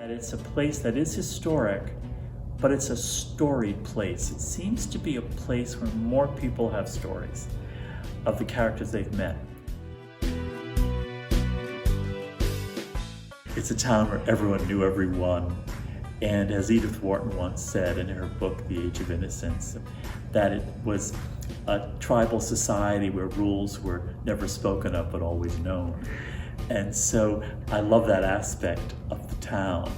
that it's a place that is historic, but it's a storied place. It seems to be a place where more people have stories of the characters they've met. It's a town where everyone knew everyone. And as Edith Wharton once said in her book, The Age of Innocence, that it was a tribal society where rules were never spoken of but always known. And so I love that aspect of the town.